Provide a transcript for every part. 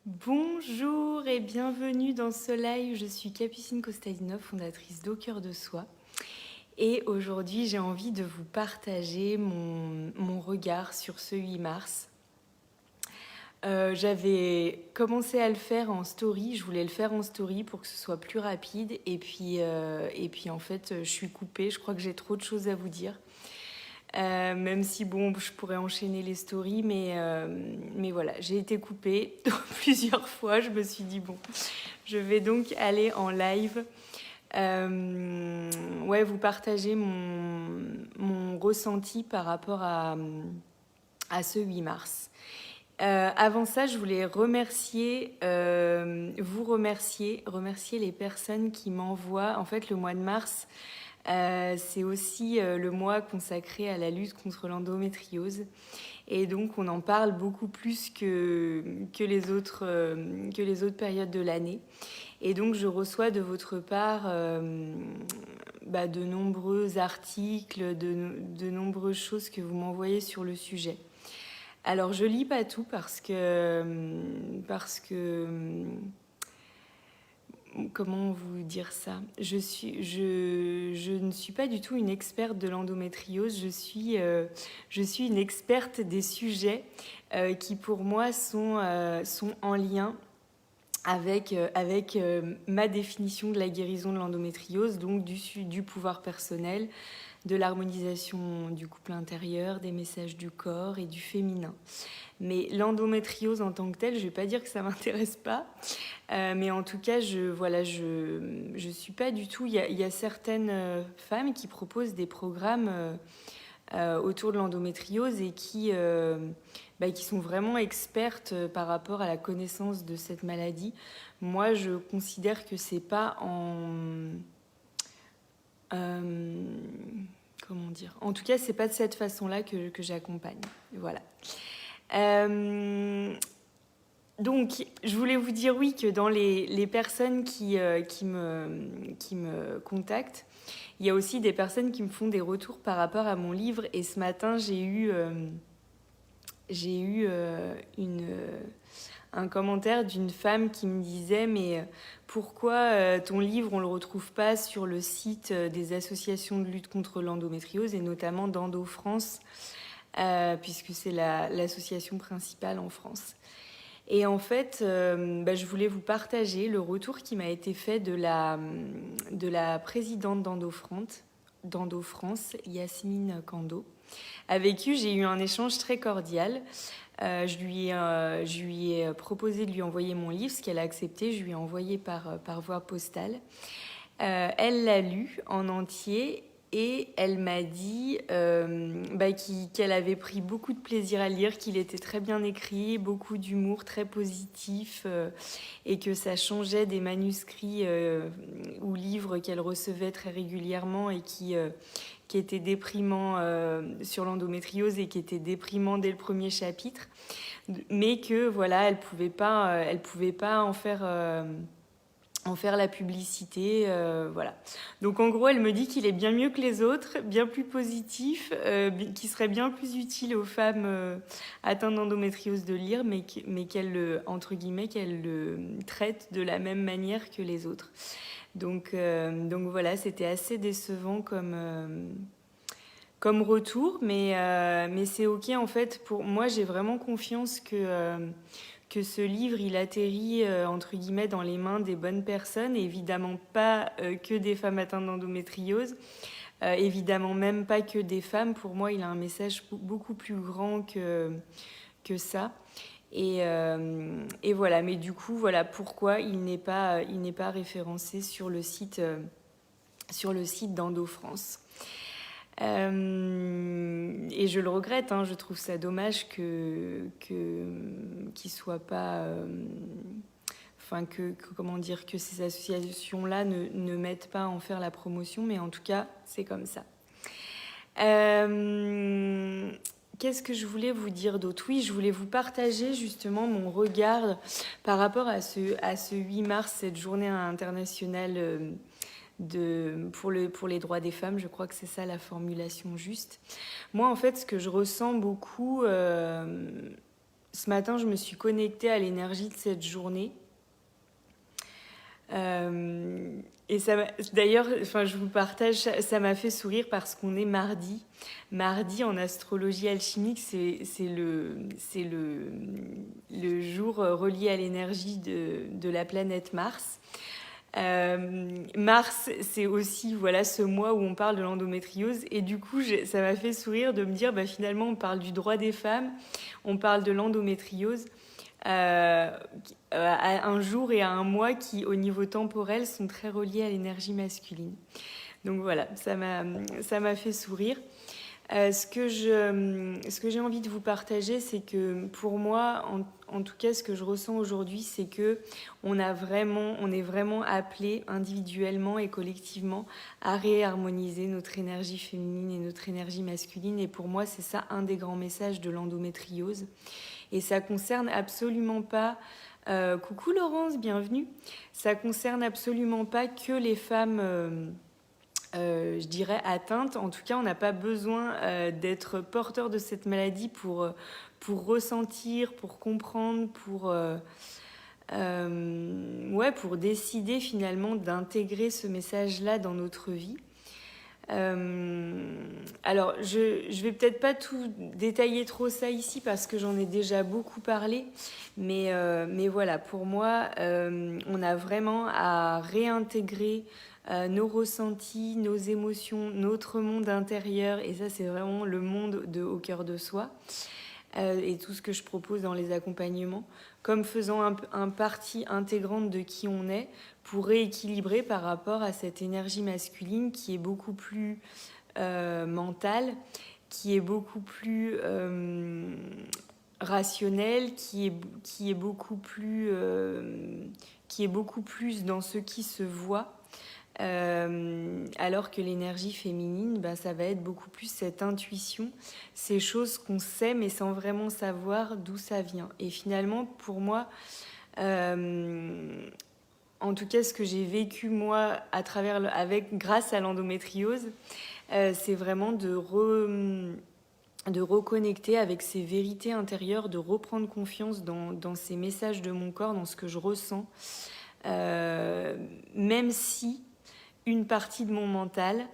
Bonjour et bienvenue dans Soleil, je suis Capucine Kostadinov, fondatrice d'Au Cœur de Soi. Et aujourd'hui, j'ai envie de vous partager mon regard sur ce 8 mars. J'avais commencé à le faire en story, je voulais le faire en story pour que ce soit plus rapide. Et puis en fait, je suis coupée, je crois que j'ai trop de choses à vous dire. Même si bon, je pourrais enchaîner les stories, mais voilà, j'ai été coupée plusieurs fois. Je me suis dit bon, je vais donc aller en live. Ouais, vous partager mon ressenti par rapport à ce 8 mars. Avant ça, je voulais remercier les personnes qui m'envoient. En fait, le mois de mars, c'est aussi le mois consacré à la lutte contre l'endométriose. Et donc, on en parle beaucoup plus que les autres périodes de l'année. Et donc, je reçois de votre part de nombreux articles, de nombreuses choses que vous m'envoyez sur le sujet. Alors, je lis pas tout parce que comment vous dire ça ? Je ne suis pas du tout une experte de l'endométriose. Je suis une experte des sujets qui, pour moi, sont en lien avec ma définition de la guérison de l'endométriose, donc du pouvoir personnel, de l'harmonisation du couple intérieur, des messages du corps et du féminin. Mais l'endométriose en tant que telle, je ne vais pas dire que ça ne m'intéresse pas, mais en tout cas, je suis pas du tout... Il y a certaines femmes qui proposent des programmes autour de l'endométriose et qui sont vraiment expertes par rapport à la connaissance de cette maladie. Moi, je considère que c'est pas comment dire ? En tout cas, c'est pas de cette façon-là que j'accompagne. Voilà. Donc, je voulais vous dire oui que dans les personnes qui me contactent, il y a aussi des personnes qui me font des retours par rapport à mon livre. Et ce matin, j'ai eu un commentaire d'une femme qui me disait « Mais pourquoi ton livre, on ne le retrouve pas sur le site des associations de lutte contre l'endométriose, et notamment d'Endo France, puisque c'est l'association principale en France ?» Et en fait, je voulais vous partager le retour qui m'a été fait de la présidente d'Endo France, Yasmine Kando, avec qui j'ai eu un échange très cordial. Je lui ai proposé de lui envoyer mon livre, ce qu'elle a accepté. Je lui ai envoyé par voie postale. Elle l'a lu en entier et elle m'a dit qu'elle avait pris beaucoup de plaisir à lire, qu'il était très bien écrit, beaucoup d'humour, très positif, et que ça changeait des manuscrits ou livres qu'elle recevait très régulièrement et qui étaient déprimants sur l'endométriose et qui étaient déprimants dès le premier chapitre, mais que voilà, elle pouvait pas en faire la publicité, voilà. Donc en gros, elle me dit qu'il est bien mieux que les autres, bien plus positif, qui serait bien plus utile aux femmes atteintes d'endométriose de lire, mais qu'elle, entre guillemets, qu'elle le traite de la même manière que les autres. Donc voilà, c'était assez décevant comme retour, mais c'est ok en fait. Pour moi, j'ai vraiment confiance que ce livre, il atterrit, entre guillemets, dans les mains des bonnes personnes, et évidemment pas que des femmes atteintes d'endométriose, évidemment même pas que des femmes. Pour moi, il a un message beaucoup plus grand que ça. Et voilà, mais du coup, voilà pourquoi il n'est pas référencé sur le site d'Endo France. Et je le regrette, hein, je trouve ça dommage qu'il soit pas... que ces associations-là ne mettent pas à en faire la promotion, mais en tout cas, c'est comme ça. Qu'est-ce que je voulais vous dire d'autre ? Oui, je voulais vous partager justement mon regard par rapport à ce 8 mars, cette journée internationale pour les droits des femmes. Je crois que c'est ça la formulation juste. Moi, en fait, ce que je ressens beaucoup ce matin, je me suis connectée à l'énergie de cette journée. Et d'ailleurs, je vous partage, ça m'a fait sourire parce qu'on est mardi. Mardi, en astrologie alchimique, c'est le jour relié à l'énergie de la planète Mars. Mars, c'est aussi ce mois où on parle de l'endométriose. Et du coup, ça m'a fait sourire de me dire, finalement, on parle du droit des femmes, on parle de l'endométriose. À un jour et à un mois qui, au niveau temporel, sont très reliés à l'énergie masculine. Donc voilà, ça m'a fait sourire. Ce que j'ai envie de vous partager, c'est que pour moi, en tout cas, ce que je ressens aujourd'hui, c'est que on est vraiment appelé individuellement et collectivement à réharmoniser notre énergie féminine et notre énergie masculine. Et pour moi, c'est ça un des grands messages de l'endométriose. Et ça concerne absolument pas... coucou Laurence, bienvenue. Ça concerne absolument pas que les femmes... je dirais atteintes. En tout cas, on n'a pas besoin d'être porteur de cette maladie pour ressentir, pour comprendre, pour décider finalement d'intégrer ce message-là dans notre vie. Alors, je vais peut-être pas tout détailler trop ça ici parce que j'en ai déjà beaucoup parlé, mais voilà, pour moi, on a vraiment à réintégrer nos ressentis, nos émotions, notre monde intérieur, et ça c'est vraiment le monde au cœur de soi, et tout ce que je propose dans les accompagnements, comme faisant un partie intégrante de qui on est, pour rééquilibrer par rapport à cette énergie masculine qui est beaucoup plus mentale, qui est beaucoup plus rationnelle, qui est beaucoup plus dans ce qui se voit. Alors que l'énergie féminine, ça va être beaucoup plus cette intuition, ces choses qu'on sait mais sans vraiment savoir d'où ça vient. Et finalement, pour moi, en tout cas ce que j'ai vécu moi grâce à l'endométriose, c'est vraiment de reconnecter avec ces vérités intérieures, de reprendre confiance dans ces messages de mon corps, dans ce que je ressens, même si une partie de mon mental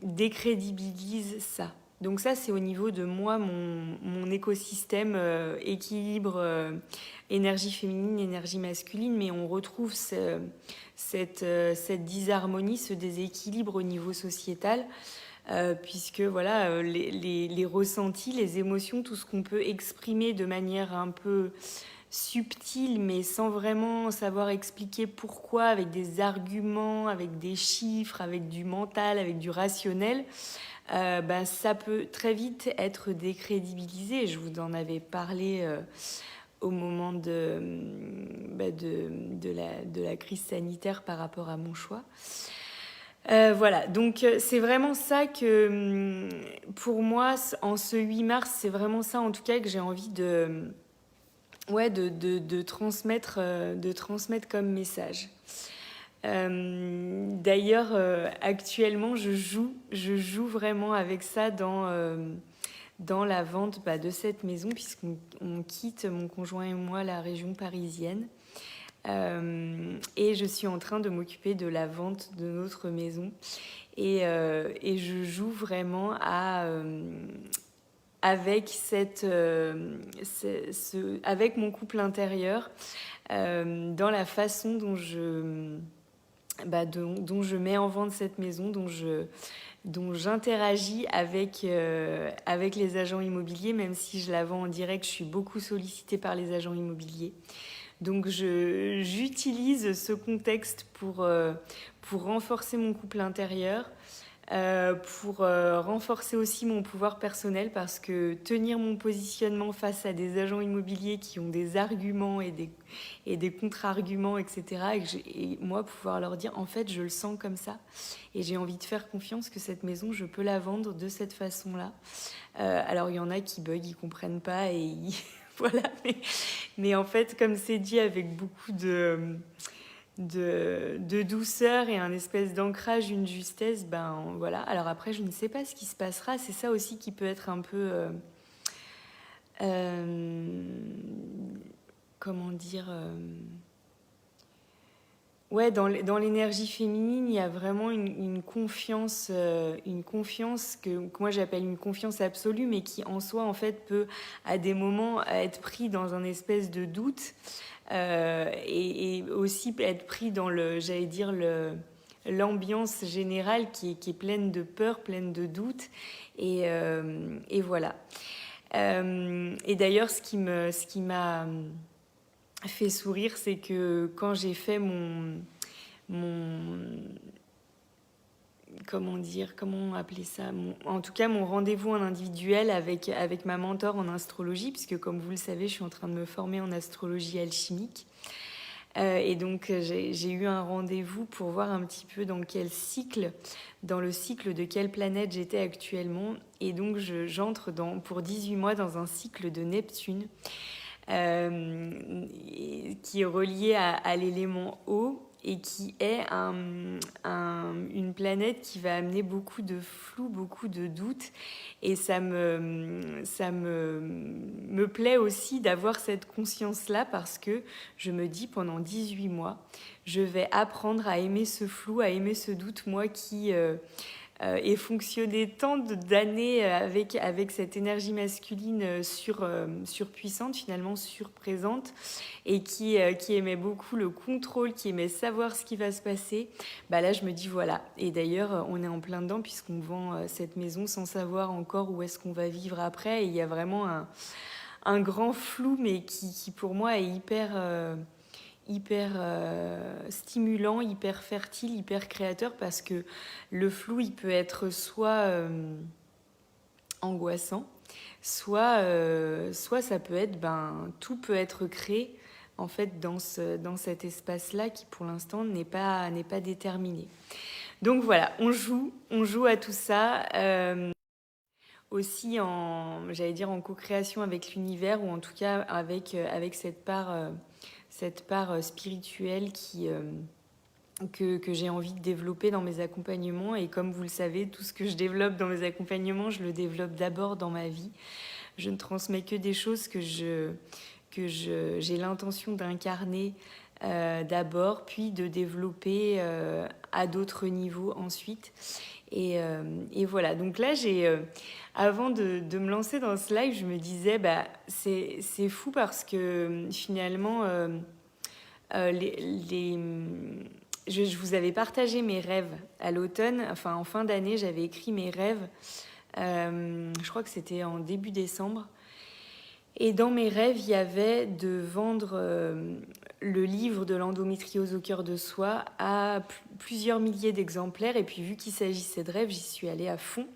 décrédibilise ça. Donc ça, c'est au niveau de moi, mon écosystème, équilibre, énergie féminine, énergie masculine, mais on retrouve cette disharmonie, ce déséquilibre au niveau sociétal, puisque voilà, les ressentis, les émotions, tout ce qu'on peut exprimer de manière un peu subtil, mais sans vraiment savoir expliquer pourquoi, avec des arguments, avec des chiffres, avec du mental, avec du rationnel, ça peut très vite être décrédibilisé. Je vous en avais parlé au moment de la crise sanitaire par rapport à mon choix. Voilà, donc c'est vraiment ça que, pour moi, en ce 8 mars, c'est vraiment ça en tout cas que j'ai envie de transmettre comme message. D'ailleurs, actuellement, je joue vraiment avec ça dans la vente de cette maison, puisqu'on quitte, mon conjoint et moi, la région parisienne. Et je suis en train de m'occuper de la vente de notre maison. Et je joue vraiment avec avec mon couple intérieur, dans la façon dont je mets en vente cette maison, dont j'interagis avec les agents immobiliers, même si je la vends en direct, je suis beaucoup sollicitée par les agents immobiliers. Donc j'utilise ce contexte pour renforcer mon couple intérieur, pour renforcer aussi mon pouvoir personnel, parce que tenir mon positionnement face à des agents immobiliers qui ont des arguments et des contre-arguments, etc. Et moi pouvoir leur dire en fait je le sens comme ça et j'ai envie de faire confiance que cette maison je peux la vendre de cette façon-là. Alors il y en a qui bug, ils comprennent pas et voilà, mais en fait comme c'est dit avec beaucoup de douceur et un espèce d'ancrage, une justesse, voilà. Alors après, je ne sais pas ce qui se passera. C'est ça aussi qui peut être un peu euh, comment dire Ouais, dans l'énergie féminine, il y a vraiment une confiance, que moi j'appelle une confiance absolue, mais qui en soi, en fait, peut à des moments être pris dans un espèce de doute, et aussi être pris dans j'allais dire, l'ambiance générale qui est pleine de peur, pleine de doute, et voilà. Et d'ailleurs, ce qui m'a fait sourire, c'est que quand j'ai fait mon comment appeler ça, en tout cas mon rendez-vous en individuel avec ma mentor en astrologie, puisque comme vous le savez, je suis en train de me former en astrologie alchimique. Et donc j'ai eu un rendez-vous pour voir un petit peu dans le cycle de quelle planète j'étais actuellement. Et donc j'entre pour 18 mois dans un cycle de Neptune, qui est relié à l'élément eau, et qui est une planète qui va amener beaucoup de flou, beaucoup de doutes. Et ça me plaît aussi d'avoir cette conscience-là, parce que je me dis, pendant 18 mois, je vais apprendre à aimer ce flou, à aimer ce doute, moi qui et fonctionner tant d'années avec cette énergie masculine surpuissante, finalement surprésente, et qui aimait beaucoup le contrôle, qui aimait savoir ce qui va se passer. Bah là, je me dis voilà. Et d'ailleurs, on est en plein dedans, puisqu'on vend cette maison sans savoir encore où est-ce qu'on va vivre après. Et il y a vraiment un grand flou, mais qui pour moi est hyper stimulant, hyper fertile, hyper créateur, parce que le flou, il peut être soit angoissant, soit ça peut être, tout peut être créé en fait dans cet espace-là, qui pour l'instant n'est pas déterminé. Donc voilà, on joue à tout ça. Aussi j'allais dire, en co-création avec l'univers, ou en tout cas avec cette part spirituelle que j'ai envie de développer dans mes accompagnements. Et comme vous le savez, tout ce que je développe dans mes accompagnements, je le développe d'abord dans ma vie. Je ne transmets que des choses que j'ai l'intention d'incarner d'abord, puis de développer à d'autres niveaux ensuite. Et voilà, donc là, avant de me lancer dans ce live, je me disais, c'est fou, parce que finalement, je vous avais partagé mes rêves à l'automne, enfin en fin d'année, j'avais écrit mes rêves, je crois que c'était en début décembre. Et dans mes rêves, il y avait de vendre le livre de l'endométriose au cœur de soi à plusieurs milliers d'exemplaires. Et puis, vu qu'il s'agissait de rêves, j'y suis allée à fond.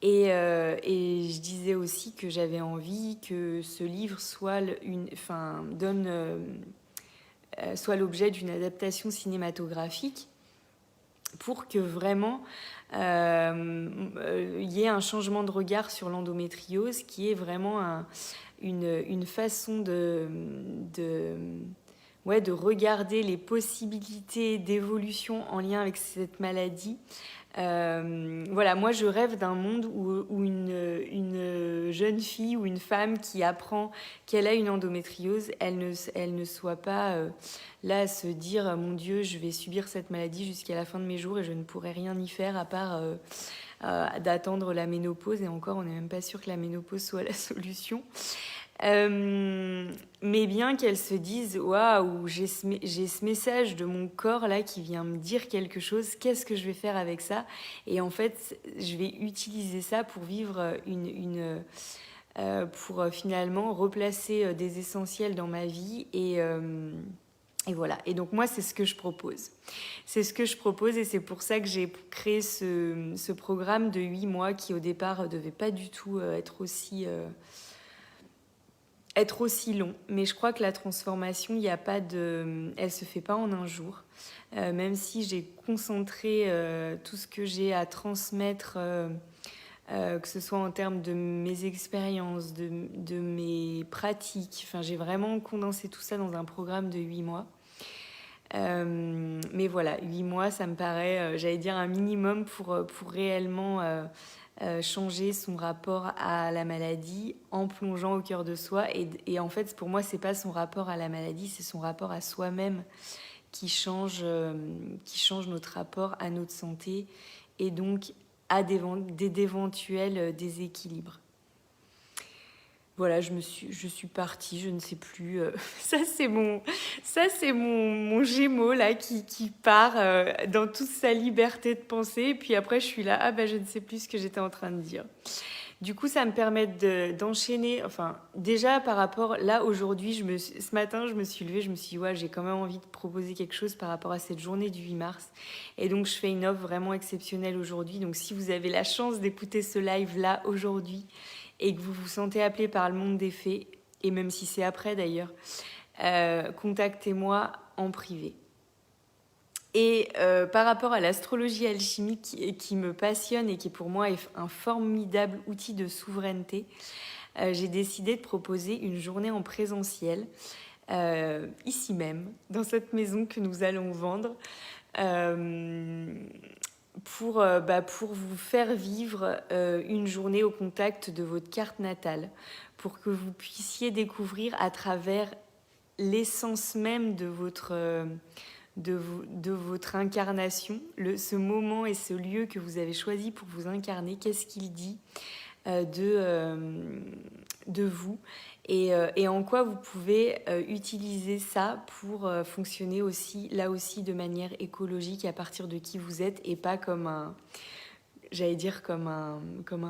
Et je disais aussi que j'avais envie que ce livre soit soit l'objet d'une adaptation cinématographique, pour que vraiment il y ait un changement de regard sur l'endométriose, qui est vraiment une façon de regarder les possibilités d'évolution en lien avec cette maladie. Voilà, moi je rêve d'un monde où une jeune fille ou une femme qui apprend qu'elle a une endométriose, elle ne soit pas là à se dire mon Dieu, je vais subir cette maladie jusqu'à la fin de mes jours et je ne pourrai rien y faire à part d'attendre la ménopause. Et encore, on n'est même pas sûr que la ménopause soit la solution. Mais bien qu'elle se dise waouh, j'ai ce message de mon corps là qui vient me dire quelque chose, qu'est-ce que je vais faire avec ça? Et en fait, je vais utiliser ça pour vivre pour finalement replacer des essentiels dans ma vie. Et voilà. Et donc moi, c'est ce que je propose. C'est ce que je propose, et c'est pour ça que j'ai créé ce programme de 8 mois qui au départ devait pas du tout être aussi long. Mais je crois que la transformation, elle se fait pas en un jour. Même si j'ai concentré tout ce que j'ai à transmettre, que ce soit en termes de mes expériences, de mes pratiques. Enfin, j'ai vraiment condensé tout ça dans un programme de 8 mois. Mais voilà, 8 mois, ça me paraît, j'allais dire, un minimum pour réellement changer son rapport à la maladie en plongeant au cœur de soi. Et en fait, pour moi, c'est pas son rapport à la maladie, c'est son rapport à soi-même qui change notre rapport à notre santé et donc à d'éventuels déséquilibres. Voilà, je suis partie, je ne sais plus. Ça, c'est mon Gémeaux là qui part dans toute sa liberté de penser. Et puis après, je suis là, je ne sais plus ce que j'étais en train de dire. Du coup, ça me permet d'enchaîner. Enfin, déjà par rapport, là aujourd'hui, ce matin, je me suis levée, je me suis dit, ouais, j'ai quand même envie de proposer quelque chose par rapport à cette journée du 8 mars. Et donc, je fais une offre vraiment exceptionnelle aujourd'hui. Donc, si vous avez la chance d'écouter ce live là aujourd'hui, et que vous vous sentez appelé par le monde des fées, et même si c'est après d'ailleurs, contactez-moi en privé. Et par rapport à l'astrologie alchimique qui me passionne et qui pour moi est un formidable outil de souveraineté, j'ai décidé de proposer une journée en présentiel, ici même, dans cette maison que nous allons vendre, pour vous faire vivre une journée au contact de votre carte natale, pour que vous puissiez découvrir à travers l'essence même de votre incarnation, ce moment et ce lieu que vous avez choisi pour vous incarner, qu'est-ce qu'il dit de vous et en quoi vous pouvez utiliser ça pour fonctionner aussi, là aussi, de manière écologique à partir de qui vous êtes et pas comme un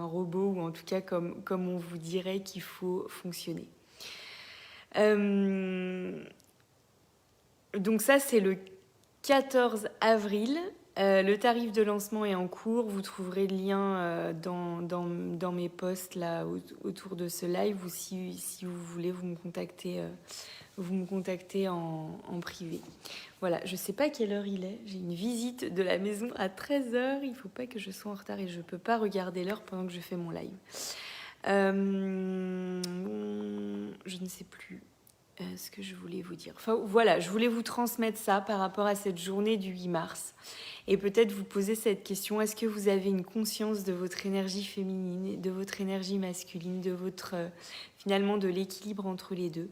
robot ou en tout cas comme on vous dirait qu'il faut fonctionner. Donc ça, c'est le 14 avril. Le tarif de lancement est en cours. Vous trouverez le lien dans mes posts là, autour de ce live ou si vous voulez, vous me contactez en privé. Voilà, je ne sais pas quelle heure il est. J'ai une visite de la maison à 13h. Il ne faut pas que je sois en retard et je ne peux pas regarder l'heure pendant que je fais mon live. Je ne sais plus ce que je voulais vous dire. Enfin, voilà, je voulais vous transmettre ça par rapport à cette journée du 8 mars. Et peut-être vous poser cette question, est-ce que vous avez une conscience de votre énergie féminine, de votre énergie masculine, de votre, finalement, de l'équilibre entre les deux?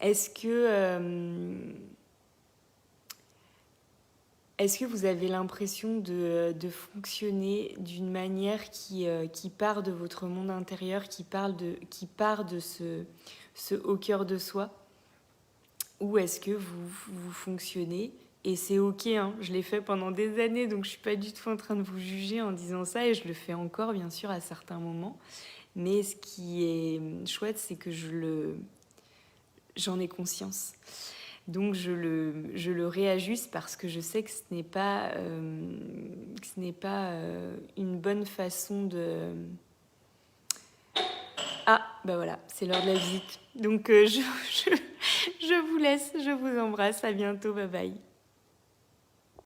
Est-ce que vous avez l'impression de fonctionner d'une manière qui part de votre monde intérieur, qui part de ce au cœur de soi? Ou est-ce que vous fonctionnez? Et c'est ok, hein, je l'ai fait pendant des années, donc je ne suis pas du tout en train de vous juger en disant ça, et je le fais encore, bien sûr, à certains moments. Mais ce qui est chouette, c'est que j'en ai conscience. Donc je le réajuste parce que je sais que ce n'est pas une bonne façon de... Ah, voilà, c'est l'heure de la visite. Donc je vous laisse, je vous embrasse, à bientôt, bye bye.